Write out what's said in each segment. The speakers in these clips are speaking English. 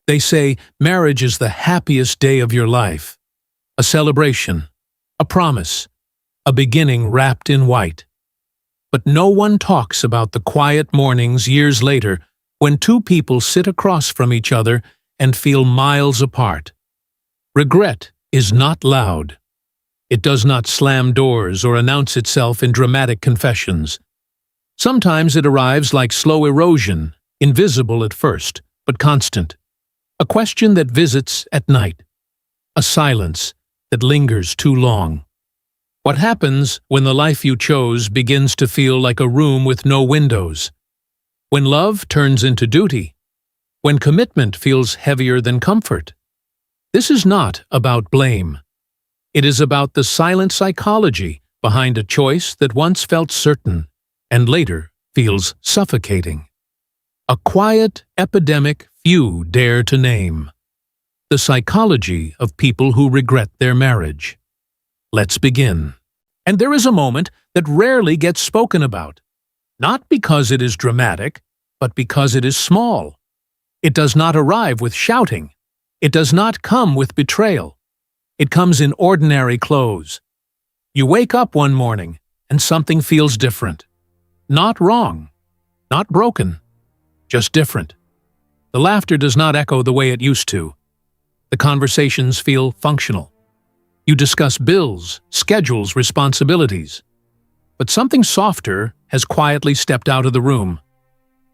They say marriage is the happiest day of your life. A celebration, a promise, a beginning wrapped in white. But no one talks about the quiet mornings years later when two people sit across from each other and feel miles apart. Regret is not loud. It does not slam doors or announce itself in dramatic confessions. Sometimes it arrives like slow erosion, invisible at first, but constant. A question that visits at night. A silence that lingers too long. What happens when the life you chose begins to feel like a room with no windows? When love turns into duty? When commitment feels heavier than comfort? This is not about blame. It is about the silent psychology behind a choice that once felt certain and later feels suffocating. A quiet epidemic few dare to name. The psychology of people who regret their marriage. Let's begin. And there is a moment that rarely gets spoken about. Not because it is dramatic, but because it is small. It does not arrive with shouting. It does not come with betrayal. It comes in ordinary clothes. You wake up one morning and something feels different. Not wrong, not broken, just different. The laughter does not echo the way it used to. The conversations feel functional. You discuss bills, schedules, responsibilities. But something softer has quietly stepped out of the room.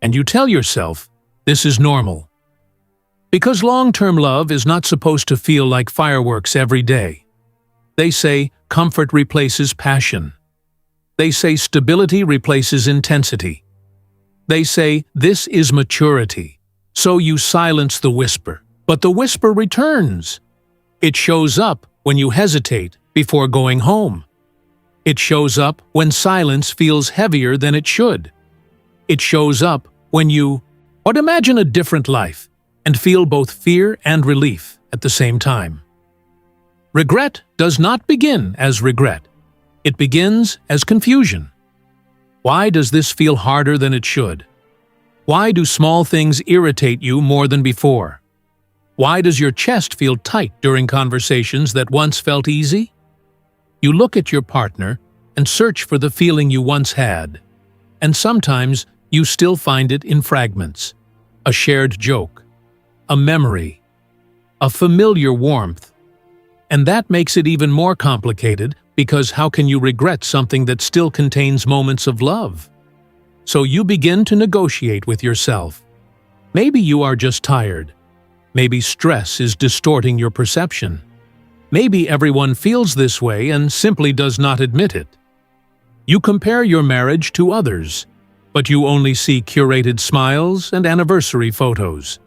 And you tell yourself, this is normal. Because long-term love is not supposed to feel like fireworks every day. They say comfort replaces passion. They say stability replaces intensity. They say this is maturity. So you silence the whisper. But the whisper returns. It shows up when you hesitate before going home. It shows up when silence feels heavier than it should. It shows up when you imagine a different life and feel both fear and relief at the same time. Regret does not begin as regret. It begins as confusion. Why does this feel harder than it should? Why do small things irritate you more than before? Why does your chest feel tight during conversations that once felt easy? You look at your partner and search for the feeling you once had, and sometimes you still find it in fragments. A shared joke, a memory, a familiar warmth. And that makes it even more complicated because how can you regret something that still contains moments of love? So you begin to negotiate with yourself. Maybe you are just tired. Maybe stress is distorting your perception. Maybe everyone feels this way and simply does not admit it. You compare your marriage to others, but you only see curated smiles and anniversary photos.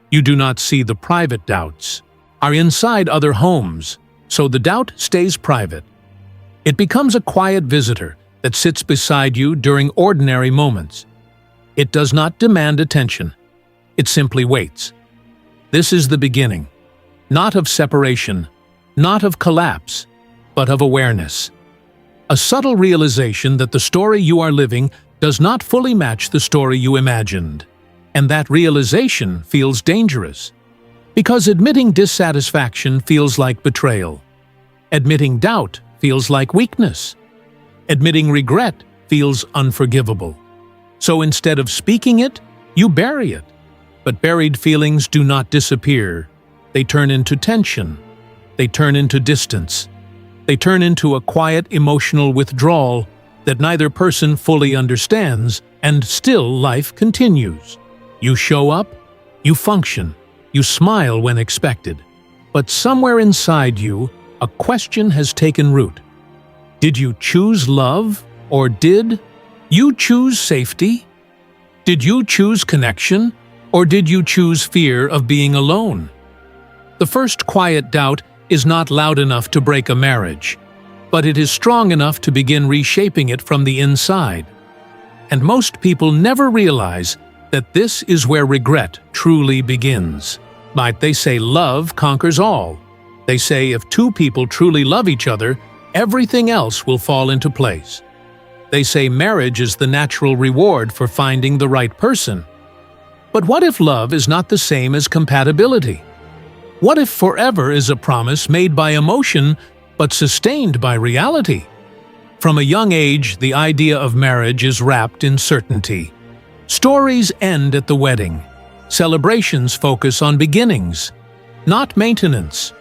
You do not see the private doubts, are inside other homes, so the doubt stays private. It becomes a quiet visitor that sits beside you during ordinary moments. It does not demand attention. It simply waits. This is the beginning, not of separation, not of collapse, but of awareness. A subtle realization that the story you are living does not fully match the story you imagined. And that realization feels dangerous. Because admitting dissatisfaction feels like betrayal. Admitting doubt feels like weakness. Admitting regret feels unforgivable. So instead of speaking it, you bury it. But buried feelings do not disappear. They turn into tension. They turn into distance. They turn into a quiet emotional withdrawal that neither person fully understands, and still life continues. You show up, you function, you smile when expected. But somewhere inside you, a question has taken root. Did you choose love, or did you choose safety? Did you choose connection? Or did you choose fear of being alone? The first quiet doubt is not loud enough to break a marriage, but it is strong enough to begin reshaping it from the inside. And most people never realize that this is where regret truly begins. But they say love conquers all. They say if two people truly love each other, everything else will fall into place. They say marriage is the natural reward for finding the right person. But what if love is not the same as compatibility? What if forever is a promise made by emotion but sustained by reality? From a young age, the idea of marriage is wrapped in certainty. Stories end at the wedding. Celebrations focus on beginnings, not maintenance.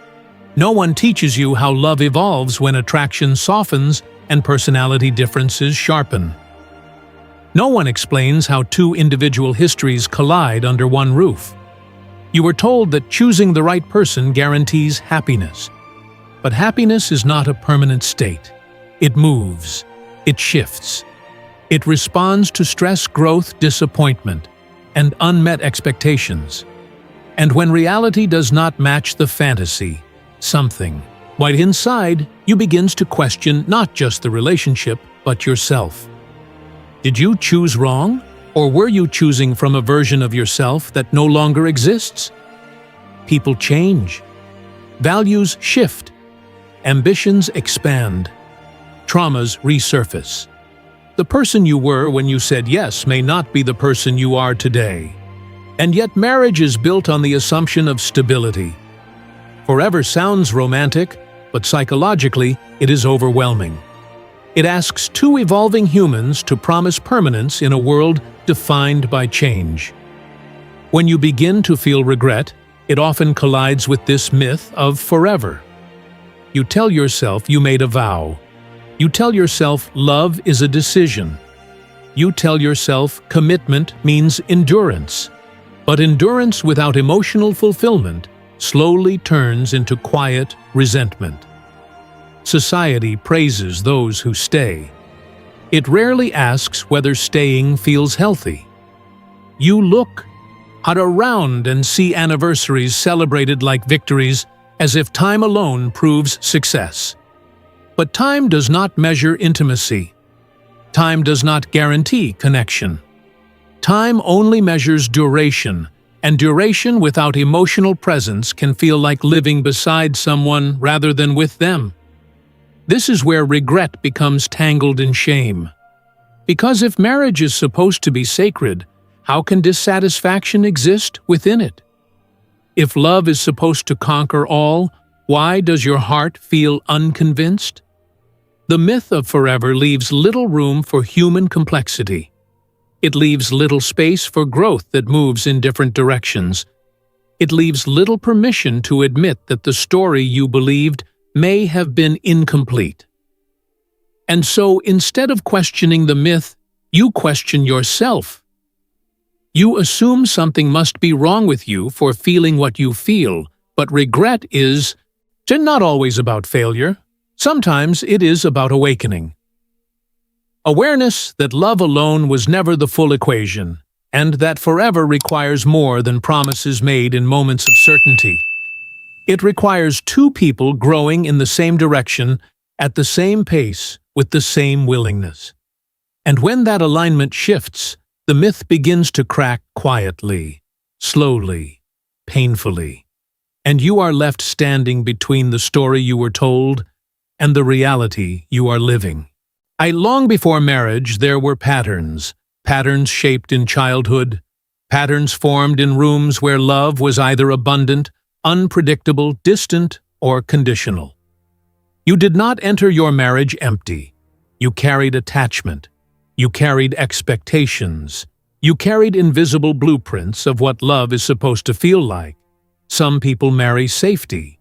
No one teaches you how love evolves when attraction softens and personality differences sharpen. No one explains how two individual histories collide under one roof. You were told that choosing the right person guarantees happiness. But happiness is not a permanent state. It moves. It shifts. It responds to stress, growth, disappointment, and unmet expectations. And when reality does not match the fantasy, something right inside you begins to question not just the relationship, but yourself. Did you choose wrong? Or were you choosing from a version of yourself that no longer exists? People change. Values shift. Ambitions expand. Traumas resurface. The person you were when you said yes may not be the person you are today. And yet marriage is built on the assumption of stability. Forever sounds romantic, but psychologically it is overwhelming. It asks two evolving humans to promise permanence in a world defined by change. When you begin to feel regret, it often collides with this myth of forever. You tell yourself you made a vow. You tell yourself love is a decision. You tell yourself commitment means endurance. But endurance without emotional fulfillment slowly turns into quiet resentment. Society praises those who stay. It rarely asks whether staying feels healthy. You look around and see anniversaries celebrated like victories, as if time alone proves success. But time does not measure intimacy. Time does not guarantee connection. Time only measures duration, and duration without emotional presence can feel like living beside someone rather than with them. This is where regret becomes tangled in shame. Because if marriage is supposed to be sacred, how can dissatisfaction exist within it? If love is supposed to conquer all, why does your heart feel unconvinced? The myth of forever leaves little room for human complexity. It leaves little space for growth that moves in different directions. It leaves little permission to admit that the story you believed may have been incomplete. And so, instead of questioning the myth, you question yourself. You assume something must be wrong with you for feeling what you feel, but regret is not always about failure. Sometimes it is about awakening. Awareness that love alone was never the full equation, and that forever requires more than promises made in moments of certainty. It requires two people growing in the same direction, at the same pace, with the same willingness. And when that alignment shifts, the myth begins to crack quietly, slowly, painfully, and you are left standing between the story you were told and the reality you are living. Long before marriage, there were patterns shaped in childhood, patterns formed in rooms where love was either abundant, unpredictable, distant, or conditional. You did not enter your marriage empty. You carried attachment. You carried expectations. You carried invisible blueprints of what love is supposed to feel like. Some people marry safety.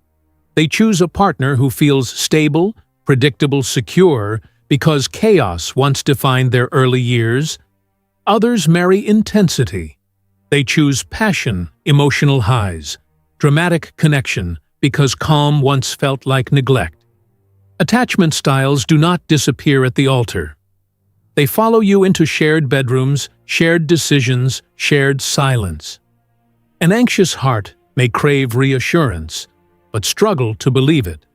They choose a partner who feels stable, predictable, secure, because chaos once defined their early years. Others marry intensity. They choose passion, emotional highs, dramatic connection, because calm once felt like neglect. Attachment styles do not disappear at the altar. They follow you into shared bedrooms, shared decisions, shared silence. An anxious heart may crave reassurance, but struggle to believe it.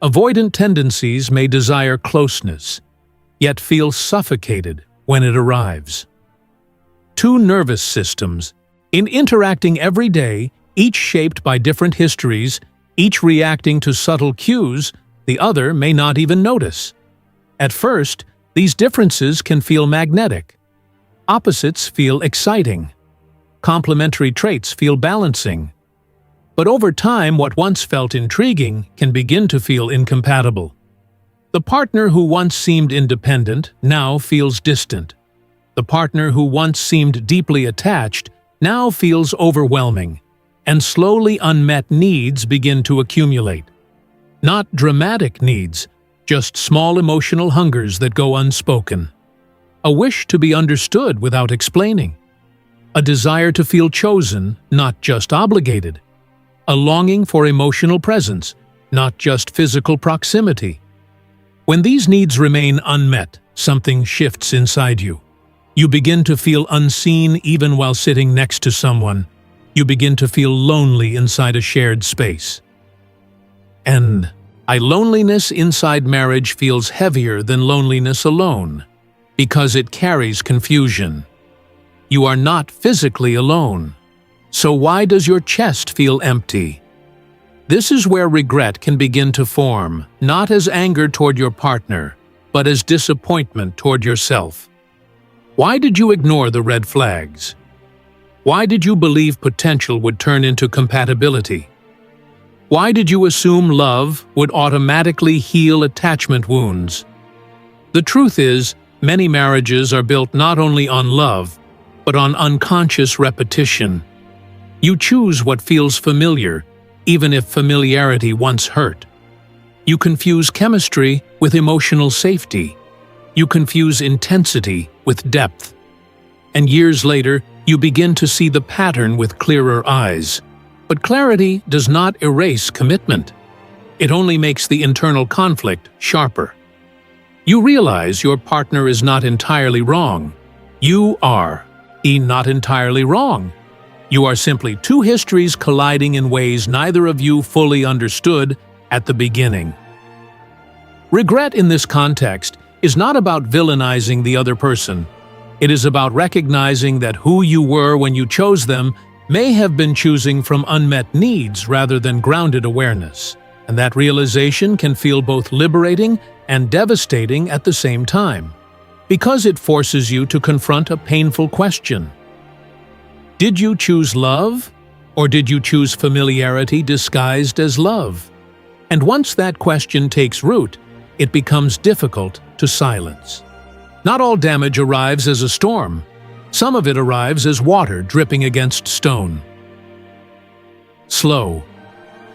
Avoidant tendencies may desire closeness, yet feel suffocated when it arrives. Two nervous systems, interacting every day, each shaped by different histories, each reacting to subtle cues the other may not even notice. At first, these differences can feel magnetic. Opposites feel exciting. Complementary traits feel balancing. But over time, what once felt intriguing can begin to feel incompatible. The partner who once seemed independent now feels distant. The partner who once seemed deeply attached now feels overwhelming, and slowly unmet needs begin to accumulate. Not dramatic needs, just small emotional hungers that go unspoken. A wish to be understood without explaining. A desire to feel chosen, not just obligated. A longing for emotional presence, not just physical proximity. When these needs remain unmet, something shifts inside you. You begin to feel unseen even while sitting next to someone. You begin to feel lonely inside a shared space. And loneliness inside marriage feels heavier than loneliness alone, because it carries confusion. You are not physically alone. So why does your chest feel empty? This is where regret can begin to form, not as anger toward your partner, but as disappointment toward yourself. Why did you ignore the red flags? Why did you believe potential would turn into compatibility? Why did you assume love would automatically heal attachment wounds? The truth is, many marriages are built not only on love, but on unconscious repetition. You choose what feels familiar, even if familiarity once hurt. You confuse chemistry with emotional safety. You confuse intensity with depth. And years later, you begin to see the pattern with clearer eyes. But clarity does not erase commitment. It only makes the internal conflict sharper. You realize your partner is not entirely wrong. You are not entirely wrong. You are simply two histories colliding in ways neither of you fully understood at the beginning. Regret in this context is not about villainizing the other person. It is about recognizing that who you were when you chose them may have been choosing from unmet needs rather than grounded awareness. And that realization can feel both liberating and devastating at the same time, because it forces you to confront a painful question. Did you choose love, or did you choose familiarity disguised as love? And once that question takes root, it becomes difficult to silence. Not all damage arrives as a storm. Some of it arrives as water dripping against stone. Slow,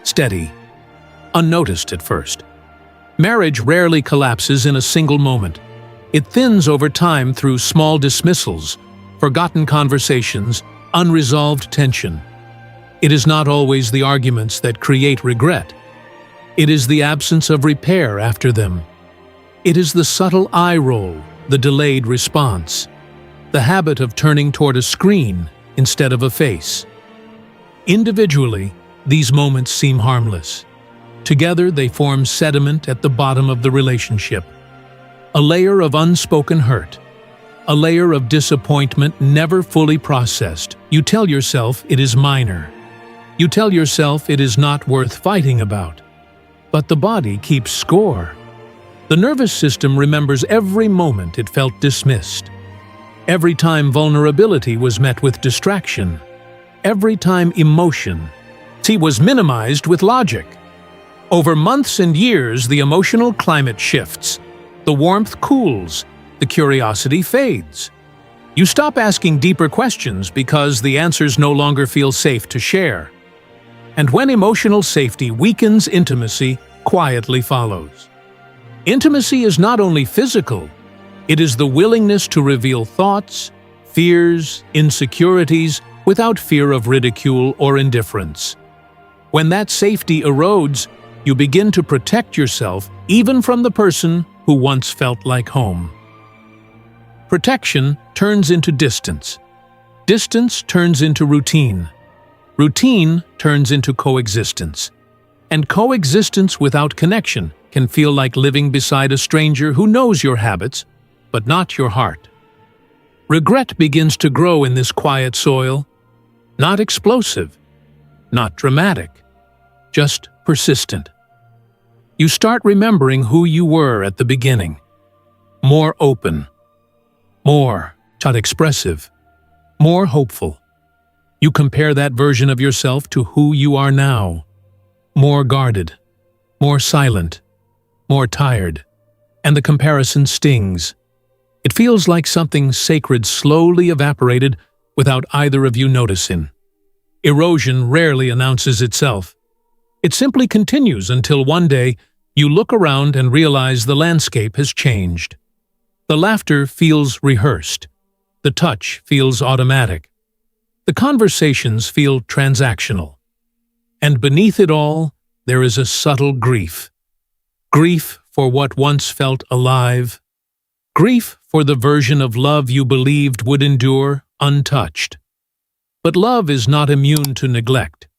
steady, unnoticed at first. Marriage rarely collapses in a single moment. It thins over time through small dismissals, forgotten conversations, unresolved tension. It is not always the arguments that create regret. It is the absence of repair after them. It is the subtle eye roll, the delayed response, the habit of turning toward a screen instead of a face. Individually, these moments seem harmless. Together, they form sediment at the bottom of the relationship. A layer of unspoken hurt. A layer of disappointment never fully processed. You tell yourself it is minor. You tell yourself it is not worth fighting about. But the body keeps score. The nervous system remembers every moment it felt dismissed. Every time vulnerability was met with distraction. Every time emotion was minimized with logic. Over months and years, the emotional climate shifts. The warmth cools. The curiosity fades. You stop asking deeper questions because the answers no longer feel safe to share. And when emotional safety weakens, intimacy quietly follows. Intimacy is not only physical, it is the willingness to reveal thoughts, fears, insecurities without fear of ridicule or indifference. When that safety erodes, you begin to protect yourself even from the person who once felt like home. Protection turns into distance. Distance turns into routine. Routine turns into coexistence. And coexistence without connection can feel like living beside a stranger who knows your habits, but not your heart. Regret begins to grow in this quiet soil, not explosive, not dramatic, just persistent. You start remembering who you were at the beginning. More open, more expressive, more hopeful. You compare that version of yourself to who you are now. More guarded, more silent, more tired. And the comparison stings. It feels like something sacred slowly evaporated without either of you noticing. Erosion rarely announces itself. It simply continues until one day you look around and realize the landscape has changed. The laughter feels rehearsed. The touch feels automatic. The conversations feel transactional. And beneath it all, there is a subtle grief. Grief for what once felt alive. Grief for the version of love you believed would endure untouched. But love is not immune to neglect.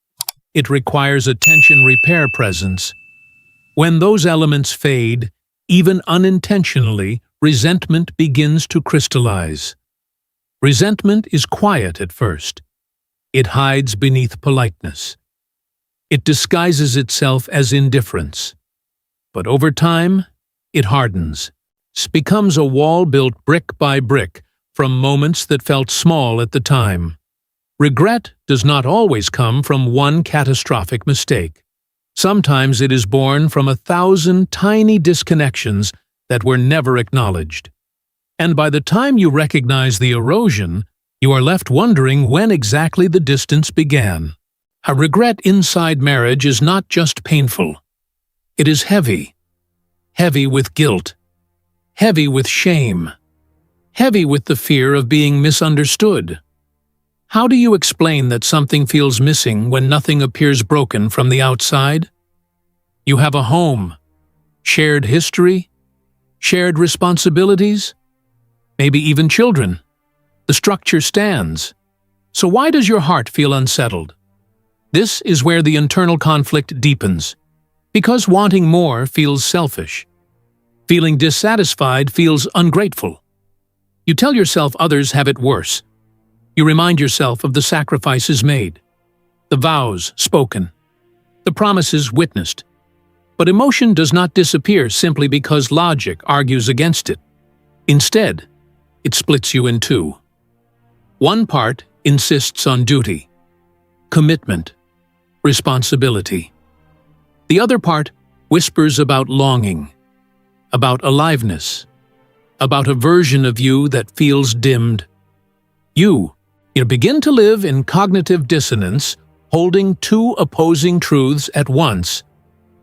It requires attention repair presence. When those elements fade, even unintentionally, resentment begins to crystallize. Resentment is quiet at first. It hides beneath politeness. It disguises itself as indifference. But over time, it hardens, becomes a wall built brick by brick from moments that felt small at the time. Regret does not always come from one catastrophic mistake. Sometimes it is born from 1,000 tiny disconnections that were never acknowledged. And by the time you recognize the erosion, you are left wondering when exactly the distance began. A regret inside marriage is not just painful. It is heavy. Heavy with guilt. Heavy with shame. Heavy with the fear of being misunderstood. How do you explain that something feels missing when nothing appears broken from the outside? You have a home, shared history, shared responsibilities, maybe even children. The structure stands. So why does your heart feel unsettled? This is where the internal conflict deepens. Because wanting more feels selfish. Feeling dissatisfied feels ungrateful. You tell yourself others have it worse. You remind yourself of the sacrifices made, the vows spoken, the promises witnessed. But emotion does not disappear simply because logic argues against it. Instead, it splits you in two. One part insists on duty, commitment, responsibility. The other part whispers about longing, about aliveness, about a version of you that feels dimmed. You begin to live in cognitive dissonance, holding two opposing truths at once.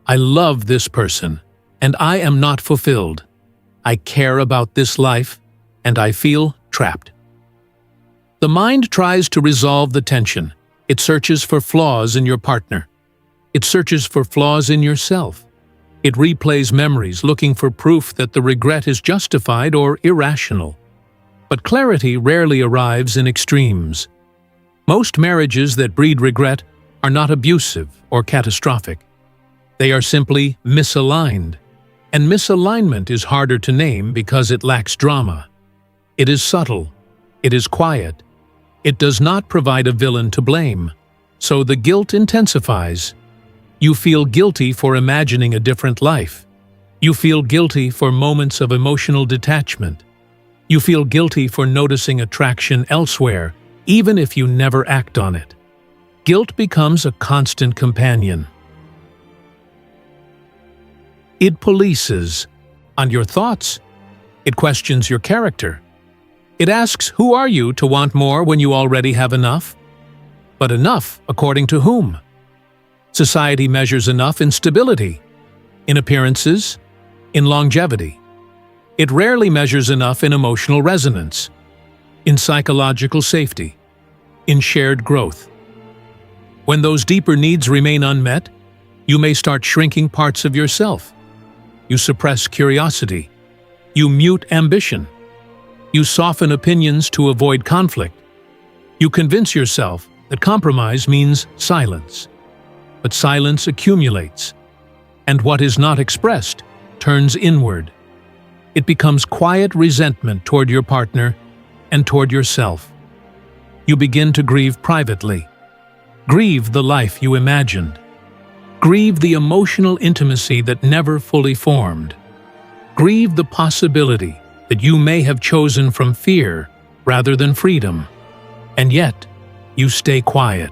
I love this person, and I am not fulfilled. I care about this life, and I feel trapped. The mind tries to resolve the tension. It searches for flaws in your partner. It searches for flaws in yourself. It replays memories, looking for proof that the regret is justified or irrational. But clarity rarely arrives in extremes. Most marriages that breed regret are not abusive or catastrophic. They are simply misaligned. And misalignment is harder to name because it lacks drama. It is subtle. It is quiet. It does not provide a villain to blame. So the guilt intensifies. You feel guilty for imagining a different life. You feel guilty for moments of emotional detachment. You feel guilty for noticing attraction elsewhere, even if you never act on it. Guilt becomes a constant companion. It polices on your thoughts. It questions your character. It asks, who are you to want more when you already have enough? But enough according to whom? Society measures enough in stability, in appearances, in longevity. It rarely measures enough in emotional resonance, in psychological safety, in shared growth. When those deeper needs remain unmet, you may start shrinking parts of yourself. You suppress curiosity. You mute ambition. You soften opinions to avoid conflict. You convince yourself that compromise means silence. But silence accumulates, and what is not expressed turns inward. It becomes quiet resentment toward your partner and toward yourself. You begin to grieve privately. Grieve the life you imagined. Grieve the emotional intimacy that never fully formed. Grieve the possibility that you may have chosen from fear rather than freedom. And yet, you stay quiet.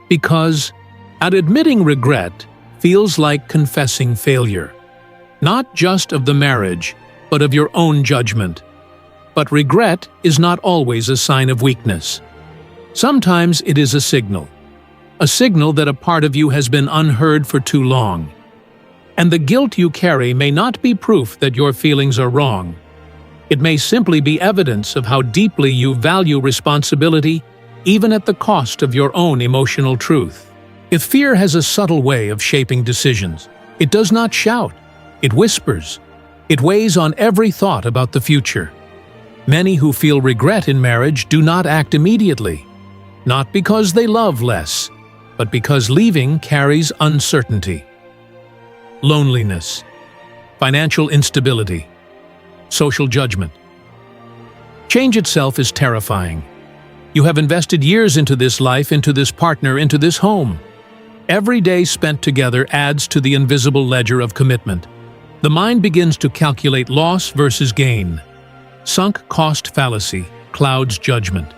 Because admitting regret feels like confessing failure, not just of the marriage, but of your own judgment. But regret is not always a sign of weakness. Sometimes it is a signal that a part of you has been unheard for too long. And the guilt you carry may not be proof that your feelings are wrong. It may simply be evidence of how deeply you value responsibility, even at the cost of your own emotional truth. If fear has a subtle way of shaping decisions, it does not shout, it whispers. It weighs on every thought about the future. Many who feel regret in marriage do not act immediately, not because they love less, but because leaving carries uncertainty. Loneliness, financial instability, social judgment. Change itself is terrifying. You have invested years into this life, into this partner, into this home. Every day spent together adds to the invisible ledger of commitment. The mind begins to calculate loss versus gain. Sunk cost fallacy clouds judgment.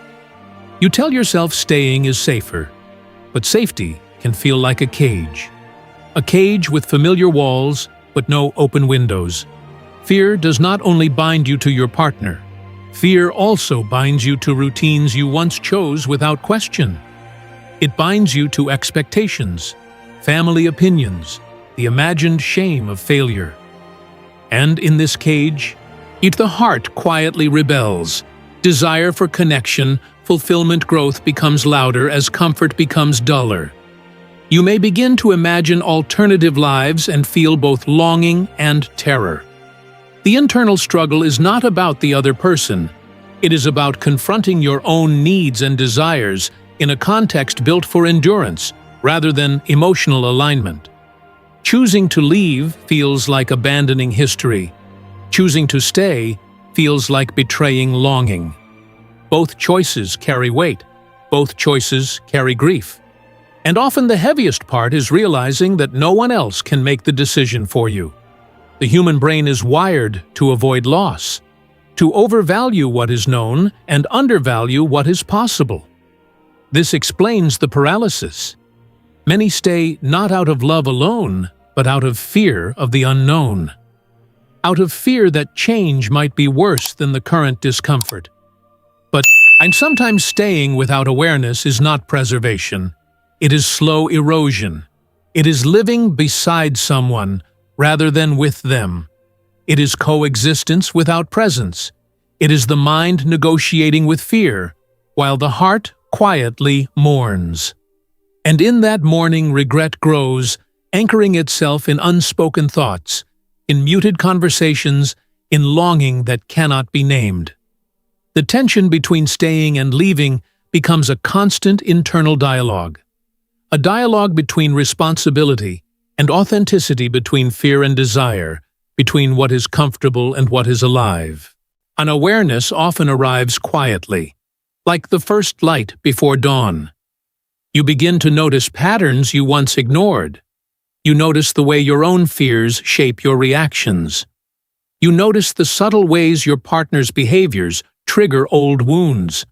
You tell yourself staying is safer, but safety can feel like a cage. A cage with familiar walls, but no open windows. Fear does not only bind you to your partner. Fear also binds you to routines you once chose without question. It binds you to expectations, family opinions, the imagined shame of failure. And in this cage, the heart quietly rebels. Desire for connection, fulfillment, growth becomes louder as comfort becomes duller. You may begin to imagine alternative lives and feel both longing and terror. The internal struggle is not about the other person. It is about confronting your own needs and desires in a context built for endurance rather than emotional alignment. Choosing to leave feels like abandoning history. Choosing to stay feels like betraying longing. Both choices carry weight. Both choices carry grief. And often the heaviest part is realizing that no one else can make the decision for you. The human brain is wired to avoid loss, to overvalue what is known and undervalue what is possible. This explains the paralysis. Many stay not out of love alone, but out of fear of the unknown. Out of fear that change might be worse than the current discomfort. But sometimes staying without awareness is not preservation. It is slow erosion. It is living beside someone rather than with them. It is coexistence without presence. It is the mind negotiating with fear, while the heart quietly mourns. And in that mourning, regret grows, anchoring itself in unspoken thoughts, in muted conversations, in longing that cannot be named. The tension between staying and leaving becomes a constant internal dialogue. A dialogue between responsibility and authenticity, between fear and desire, between what is comfortable and what is alive. An awareness often arrives quietly, like the first light before dawn. You begin to notice patterns you once ignored. You notice the way your own fears shape your reactions. You notice the subtle ways your partner's behaviors trigger old wounds.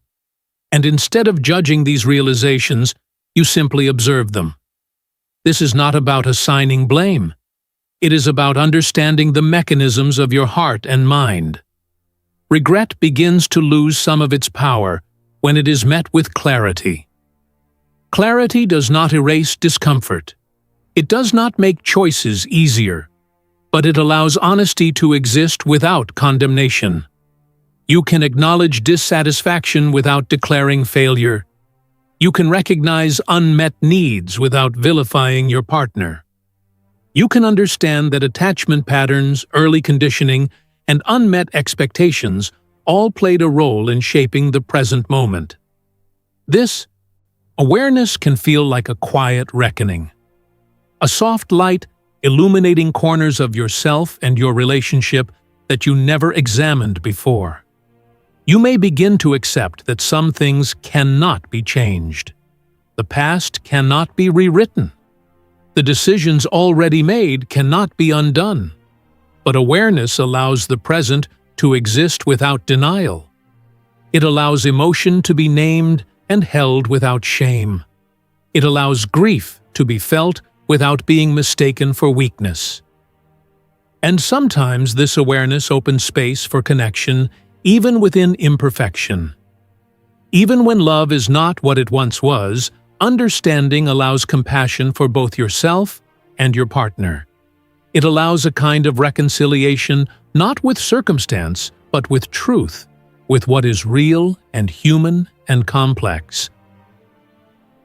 And instead of judging these realizations, you simply observe them. This is not about assigning blame. It is about understanding the mechanisms of your heart and mind. Regret begins to lose some of its power when it is met with clarity. Clarity does not erase discomfort. It does not make choices easier, but it allows honesty to exist without condemnation. You can acknowledge dissatisfaction without declaring failure. You can recognize unmet needs without vilifying your partner. You can understand that attachment patterns, early conditioning, and unmet expectations all played a role in shaping the present moment. This awareness can feel like a quiet reckoning. A soft light illuminating corners of yourself and your relationship that you never examined before. You may begin to accept that some things cannot be changed. The past cannot be rewritten. The decisions already made cannot be undone. But awareness allows the present to exist without denial. It allows emotion to be named and held without shame. It allows grief to be felt without being mistaken for weakness. And sometimes this awareness opens space for connection, even within imperfection. Even when love is not what it once was, understanding allows compassion for both yourself and your partner. It allows a kind of reconciliation not with circumstance, but with truth, with what is real and human and complex.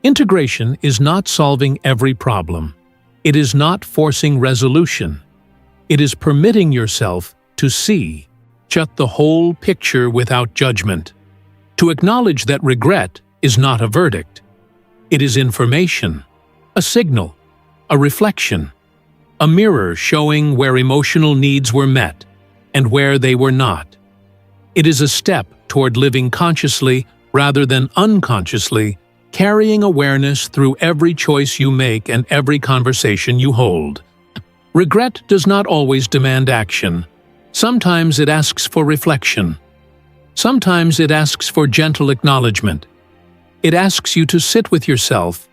Integration is not solving every problem. It is not forcing resolution. It is permitting yourself to see just the whole picture without judgment. To acknowledge that regret is not a verdict. It is information, a signal, a reflection, a mirror showing where emotional needs were met and where they were not. It is a step toward living consciously rather than unconsciously, carrying awareness through every choice you make and every conversation you hold. Regret does not always demand action. Sometimes it asks for reflection. Sometimes it asks for gentle acknowledgement. It asks you to sit with yourself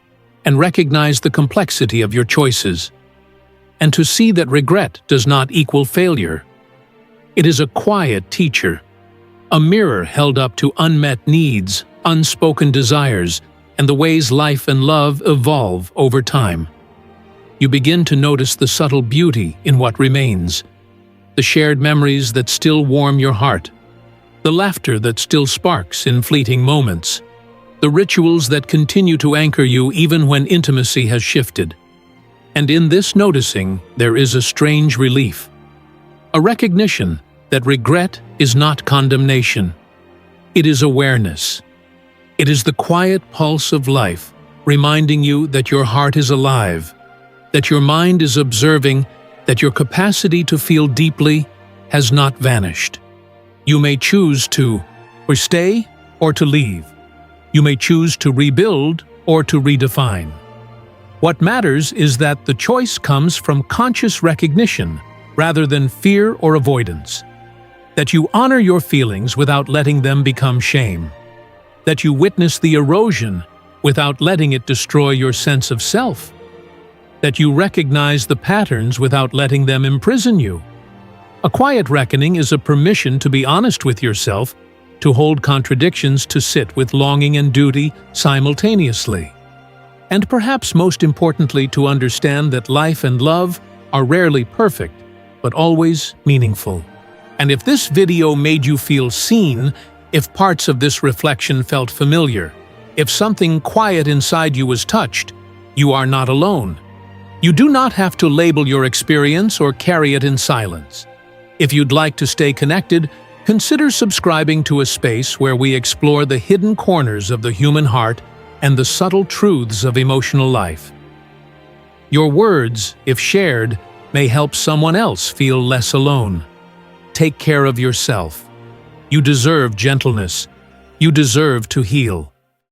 and recognize the complexity of your choices, and to see that regret does not equal failure. It is a quiet teacher, a mirror held up to unmet needs, unspoken desires, and the ways life and love evolve over time. You begin to notice the subtle beauty in what remains, the shared memories that still warm your heart, the laughter that still sparks in fleeting moments, the rituals that continue to anchor you even when intimacy has shifted. And in this noticing, there is a strange relief, a recognition that regret is not condemnation. It is awareness. It is the quiet pulse of life, reminding you that your heart is alive, that your mind is observing, that your capacity to feel deeply has not vanished. You may choose to stay or to leave. You may choose to rebuild or to redefine. What matters is that the choice comes from conscious recognition rather than fear or avoidance. That you honor your feelings without letting them become shame. That you witness the erosion without letting it destroy your sense of self. That you recognize the patterns without letting them imprison you. A quiet reckoning is a permission to be honest with yourself, to hold contradictions, to sit with longing and duty simultaneously. And perhaps most importantly, to understand that life and love are rarely perfect, but always meaningful. And if this video made you feel seen, if parts of this reflection felt familiar, if something quiet inside you was touched, you are not alone. You do not have to label your experience or carry it in silence. If you'd like to stay connected, consider subscribing to a space where we explore the hidden corners of the human heart and the subtle truths of emotional life. Your words, if shared, may help someone else feel less alone. Take care of yourself. You deserve gentleness. You deserve to heal.